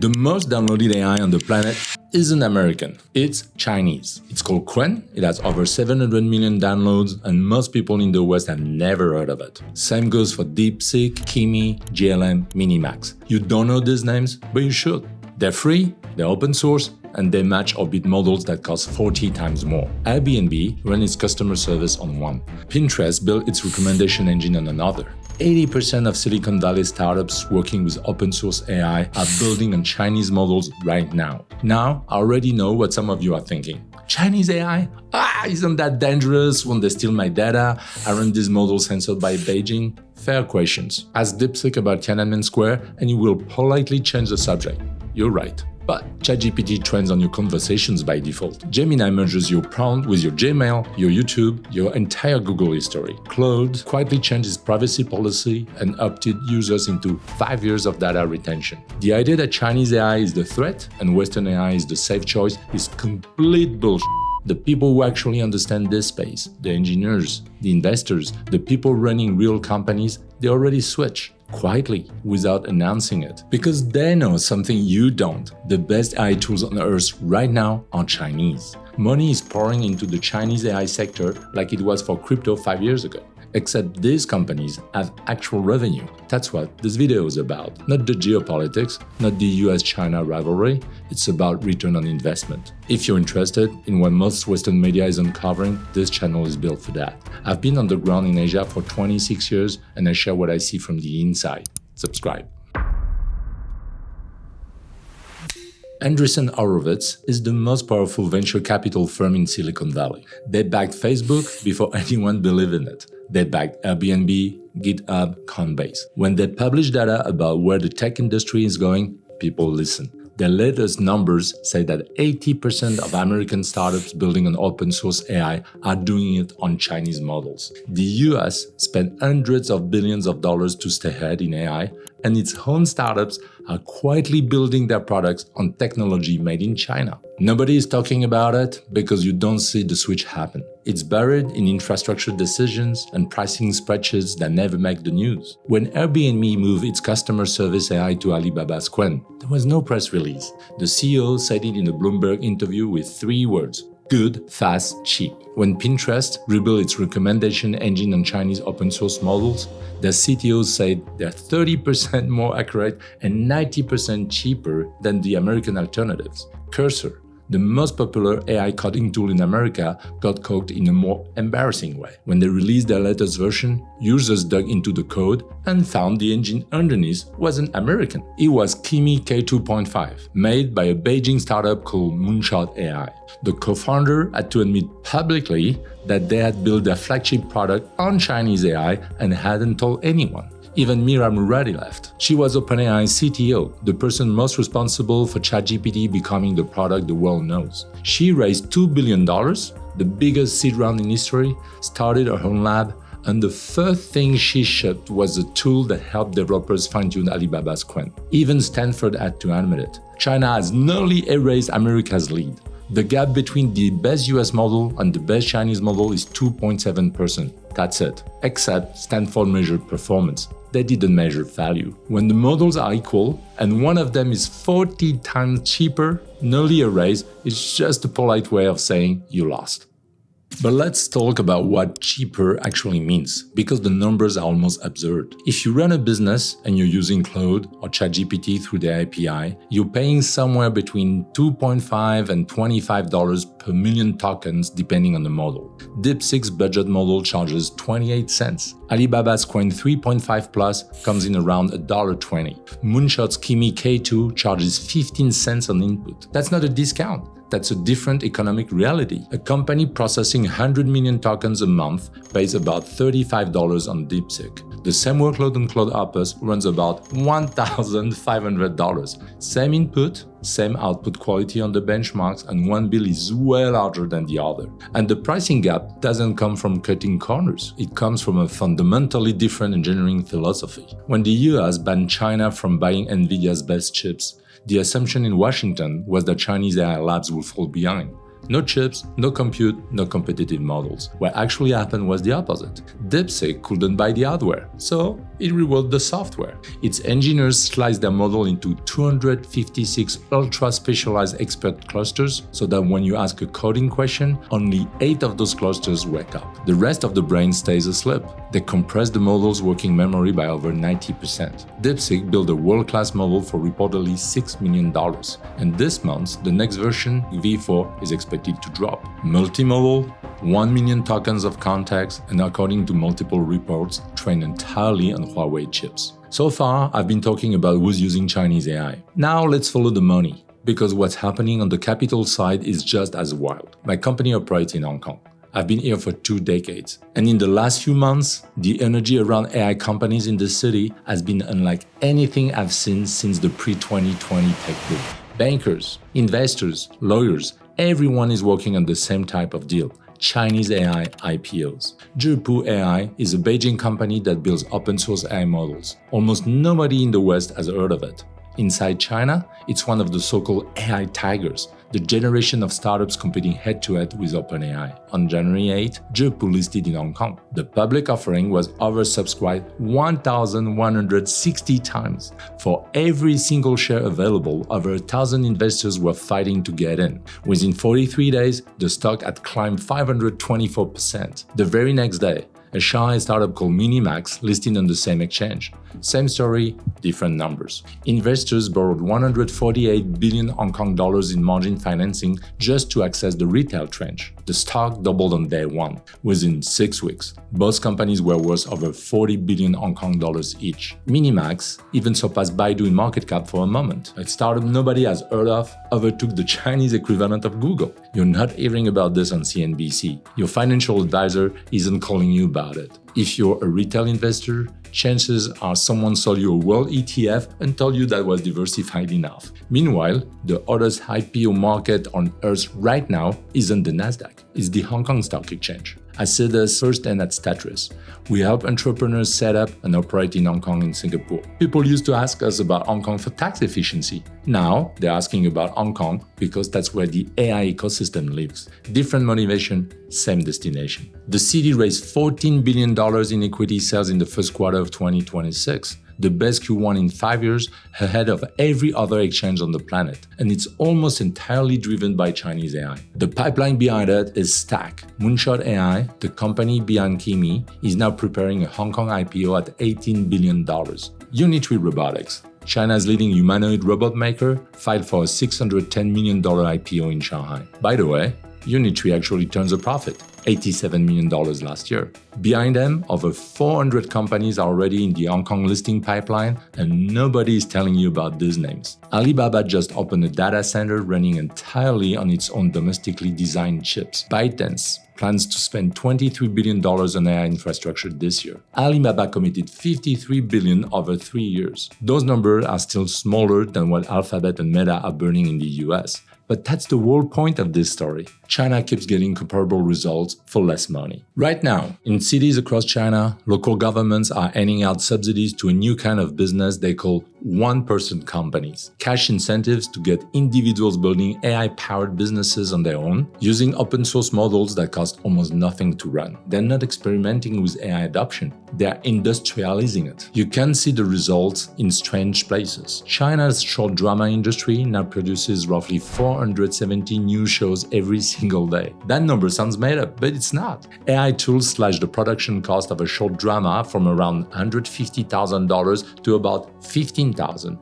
The most downloaded AI on the planet isn't American, it's Chinese. It's called Qwen, it has over 700 million downloads, and most people in the West have never heard of it. Same goes for DeepSeek, Kimi, GLM, MiniMax. You don't know these names, but you should. They're free, they're open source, and they match or beat models that cost 40 times more. Airbnb ran its customer service on one. Pinterest built its recommendation engine on another. 80% of Silicon Valley startups working with open source AI are building on Chinese models right now. Now, I already know what some of you are thinking. Chinese AI? Isn't that dangerous? Won't they steal my data? Aren't these models censored by Beijing? Fair questions. Ask DeepSeek about Tiananmen Square and you will politely change the subject. You're right. But ChatGPT trains on your conversations by default. Gemini merges your prompt with your Gmail, your YouTube, your entire Google history. Claude quietly changed its privacy policy and opted users into 5 years of data retention. The idea that Chinese AI is the threat and Western AI is the safe choice is complete bullshit. The people who actually understand this space, the engineers, the investors, the people running real companies, they already switch. Quietly, without announcing it. Because they know something you don't. The best AI tools on earth right now are Chinese. Money is pouring into the Chinese AI sector like it was for crypto 5 years ago. Except these companies have actual revenue. That's what this video is about. Not the geopolitics, not the US-China rivalry, it's about return on investment. If you're interested in what most Western media is uncovering, this channel is built for that. I've been on the ground in Asia for 26 years and I share what I see from the inside. Subscribe. Andreessen Horowitz is the most powerful venture capital firm in Silicon Valley. They backed Facebook before anyone believed in it. They backed Airbnb, GitHub, Coinbase. When they publish data about where the tech industry is going, people listen. Their latest numbers say that 80% of American startups building on open source AI are doing it on Chinese models. The US spent hundreds of billions of dollars to stay ahead in AI, and its own startups are quietly building their products on technology made in China. Nobody is talking about it because you don't see the switch happen. It's buried in infrastructure decisions and pricing spreadsheets that never make the news. When Airbnb moved its customer service AI to Alibaba's Qwen, there was no press release. The CEO said it in a Bloomberg interview with 3 words: good, fast, cheap. When Pinterest rebuilt its recommendation engine on Chinese open source models, their CTO said they're 30% more accurate and 90% cheaper than the American alternatives. Cursor, the most popular AI coding tool in America, got caught in a more embarrassing way. When they released their latest version, users dug into the code and found the engine underneath wasn't American. It was Kimi K2.5, made by a Beijing startup called Moonshot AI. The co-founder had to admit publicly that they had built their flagship product on Chinese AI and hadn't told anyone. Even Mira Murati left. She was OpenAI's CTO, the person most responsible for ChatGPT becoming the product the world knows. She raised $2 billion, the biggest seed round in history, started her own lab, and the first thing she shipped was a tool that helped developers fine-tune Alibaba's Qwen. Even Stanford had to admit it. China has nearly erased America's lead. The gap between the best US model and the best Chinese model is 2.7%. That's it. Except Stanford measured performance. They didn't measure value. When the models are equal and one of them is 40 times cheaper, nearly a raise is just a polite way of saying you lost. But let's talk about what cheaper actually means, because the numbers are almost absurd. If you run a business and you're using Claude or ChatGPT through the API, you're paying somewhere between $2.5 and $25 per million tokens depending on the model. DeepSeek's budget model charges 28 cents. Alibaba's Qwen 3.5 Plus comes in around $1.20. Moonshot's Kimi K2 charges 15 cents on input. That's not a discount. That's a different economic reality. A company processing 100 million tokens a month pays about $35 on DeepSeek. The same workload on Cloud Opus runs about $1,500. Same input, same output quality on the benchmarks, and one bill is way larger than the other. And the pricing gap doesn't come from cutting corners. It comes from a fundamentally different engineering philosophy. When the US banned China from buying NVIDIA's best chips, the assumption in Washington was that Chinese AI labs would fall behind. No chips, no compute, no competitive models. What actually happened was the opposite. DeepSeek couldn't buy the hardware, so it rewarded the software. Its engineers sliced their model into 256 ultra-specialized expert clusters so that when you ask a coding question, only 8 of those clusters wake up. The rest of the brain stays asleep. They compressed the model's working memory by over 90%. DeepSeek built a world-class model for reportedly $6 million. And this month, the next version, V4, is expected to drop. Multimodal, 1 million tokens of context, and according to multiple reports, trained entirely on Huawei chips. So far, I've been talking about who's using Chinese AI. Now let's follow the money, because what's happening on the capital side is just as wild. My company operates in Hong Kong. I've been here for 2 decades. And in the last few months, the energy around AI companies in the city has been unlike anything I've seen since the pre-2020 tech boom. Bankers, investors, lawyers, everyone is working on the same type of deal: Chinese AI IPOs. Zhipu AI is a Beijing company that builds open source AI models. Almost nobody in the West has heard of it. Inside China, it's one of the so-called AI tigers, the generation of startups competing head-to-head with OpenAI. On January 8, Zhipu listed in Hong Kong. The public offering was oversubscribed 1,160 times. For every single share available, over 1,000 investors were fighting to get in. Within 43 days, the stock had climbed 524%. The very next day, a Shanghai startup called MiniMax listed on the same exchange. Same story, different numbers. Investors borrowed 148 billion Hong Kong dollars in margin financing just to access the retail tranche. The stock doubled on day one. Within 6 weeks, both companies were worth over 40 billion Hong Kong dollars each. MiniMax even surpassed Baidu in market cap for a moment. A startup nobody has heard of overtook the Chinese equivalent of Google. You're not hearing about this on CNBC. Your financial advisor isn't calling you about it. If you're a retail investor, chances are someone sold you a world ETF and told you that was diversified enough. Meanwhile, the oldest IPO market on earth right now isn't the Nasdaq, it's the Hong Kong Stock Exchange. I see this firsthand at Statrys. We help entrepreneurs set up and operate in Hong Kong and Singapore. People used to ask us about Hong Kong for tax efficiency. Now, they're asking about Hong Kong because that's where the AI ecosystem lives. Different motivation, same destination. The city raised $14 billion in equity sales in the first quarter of 2026. The best Qwen in 5 years, ahead of every other exchange on the planet, and it's almost entirely driven by Chinese AI. The pipeline behind it is Stack. Moonshot AI, the company behind Kimi, is now preparing a Hong Kong IPO at $18 billion. Unitree Robotics, China's leading humanoid robot maker, filed for a $610 million IPO in Shanghai. By the way, Unitree actually turns a profit, $87 million last year. Behind them, over 400 companies are already in the Hong Kong listing pipeline, and nobody is telling you about these names. Alibaba just opened a data center running entirely on its own domestically designed chips. ByteDance plans to spend $23 billion on AI infrastructure this year. Alibaba committed $53 billion over 3 years. Those numbers are still smaller than what Alphabet and Meta are burning in the US. But that's the whole point of this story. China keeps getting comparable results for less money. Right now, in cities across China, local governments are handing out subsidies to a new kind of business they call one-person companies. Cash incentives to get individuals building AI-powered businesses on their own, using open-source models that cost almost nothing to run. They're not experimenting with AI adoption. They're industrializing it. You can see the results in strange places. China's short drama industry now produces roughly 470 new shows every single day. That number sounds made up, but it's not. AI tools slash the production cost of a short drama from around $150,000 to about $15,000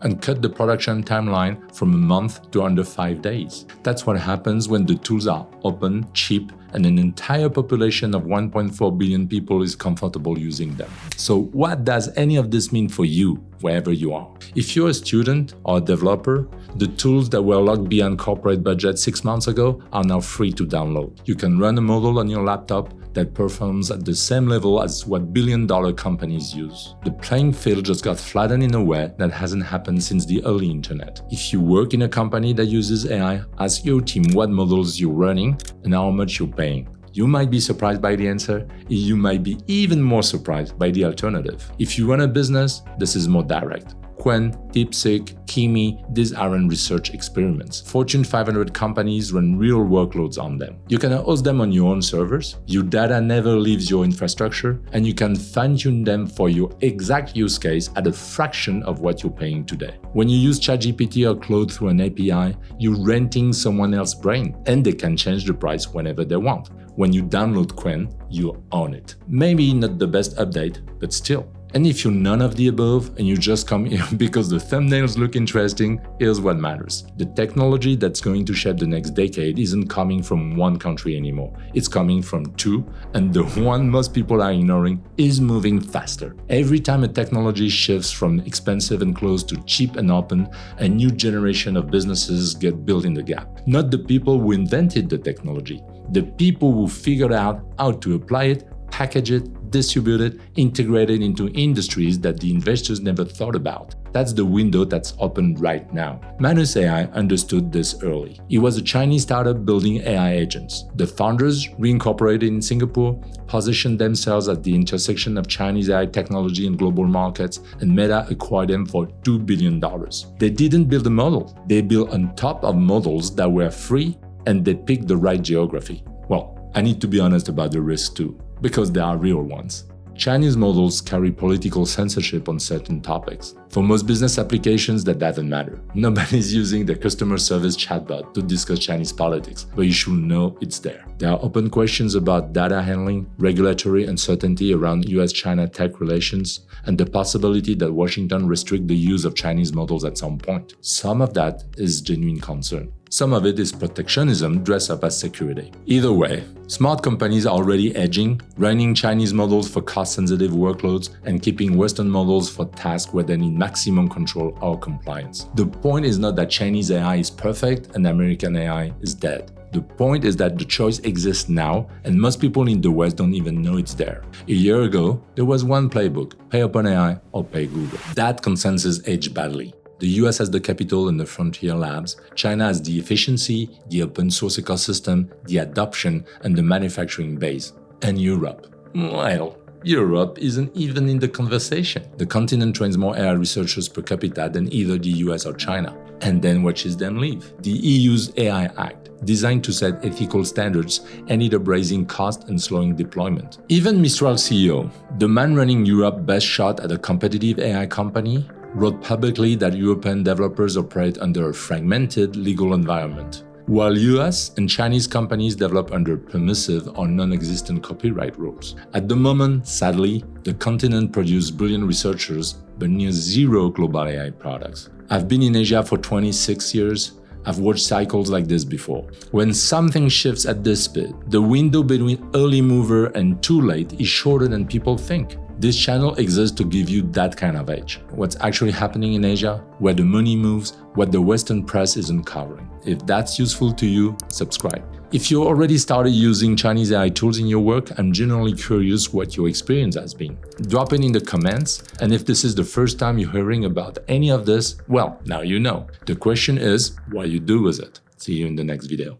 and cut the production timeline from a month to under 5 days. That's what happens when the tools are open, cheap, and an entire population of 1.4 billion people is comfortable using them. So what does any of this mean for you, wherever you are? If you're a student or a developer, the tools that were locked behind corporate budget 6 months ago are now free to download. You can run a model on your laptop that performs at the same level as what billion-dollar companies use. The playing field just got flattened in a way that hasn't happened since the early internet. If you work in a company that uses AI, ask your team what models you're running and how much you're paying. You might be surprised by the answer, you might be even more surprised by the alternative. If you run a business, this is more direct. Qwen, DeepSeek, Kimi, these aren't research experiments. Fortune 500 companies run real workloads on them. You can host them on your own servers, your data never leaves your infrastructure, and you can fine-tune them for your exact use case at a fraction of what you're paying today. When you use ChatGPT or Claude through an API, you're renting someone else's brain, and they can change the price whenever they want. When you download Qwen, you own it. Maybe not the best update, but still. And if you're none of the above and you just come here because the thumbnails look interesting, here's what matters. The technology that's going to shape the next decade isn't coming from one country anymore. It's coming from two, and the one most people are ignoring is moving faster. Every time a technology shifts from expensive and closed to cheap and open, a new generation of businesses get built in the gap. Not the people who invented the technology, the people who figured out how to apply it, package it, distribute it, integrate it into industries that the investors never thought about. That's the window that's open right now. Manus AI understood this early. It was a Chinese startup building AI agents. The founders, reincorporated in Singapore, positioned themselves at the intersection of Chinese AI technology and global markets, and Meta acquired them for $2 billion. They didn't build a model. They built on top of models that were free, and they picked the right geography. Well, I need to be honest about the risk too, because they are real ones. Chinese models carry political censorship on certain topics. For most business applications, that doesn't matter. Nobody's using the customer service chatbot to discuss Chinese politics, but you should know it's there. There are open questions about data handling, regulatory uncertainty around US-China tech relations, and the possibility that Washington restrict the use of Chinese models at some point. Some of that is genuine concern. Some of it is protectionism dressed up as security. Either way, smart companies are already edging, running Chinese models for cost-sensitive workloads and keeping Western models for tasks where they need maximum control or compliance. The point is not that Chinese AI is perfect and American AI is dead. The point is that the choice exists now, and most people in the West don't even know it's there. A year ago, there was one playbook: pay OpenAI or pay Google. That consensus aged badly. The US has the capital and the frontier labs, China has the efficiency, the open source ecosystem, the adoption, and the manufacturing base. And Europe? Well, Europe isn't even in the conversation. The continent trains more AI researchers per capita than either the US or China, and then watches them leave. The EU's AI Act, designed to set ethical standards, ended up raising cost and slowing deployment. Even Mistral CEO, the man running Europe's best shot at a competitive AI company, wrote publicly that European developers operate under a fragmented legal environment, while US and Chinese companies develop under permissive or non-existent copyright rules. At the moment, sadly, the continent produces brilliant researchers, but near zero global AI products. I've been in Asia for 26 years. I've watched cycles like this before. When something shifts at this speed, the window between early mover and too late is shorter than people think. This channel exists to give you that kind of edge. What's actually happening in Asia, where the money moves, what the Western press isn't covering. If that's useful to you, subscribe. If you already started using Chinese AI tools in your work, I'm genuinely curious what your experience has been. Drop it in the comments, and if this is the first time you're hearing about any of this, well, now you know. The question is what you do with it. See you in the next video.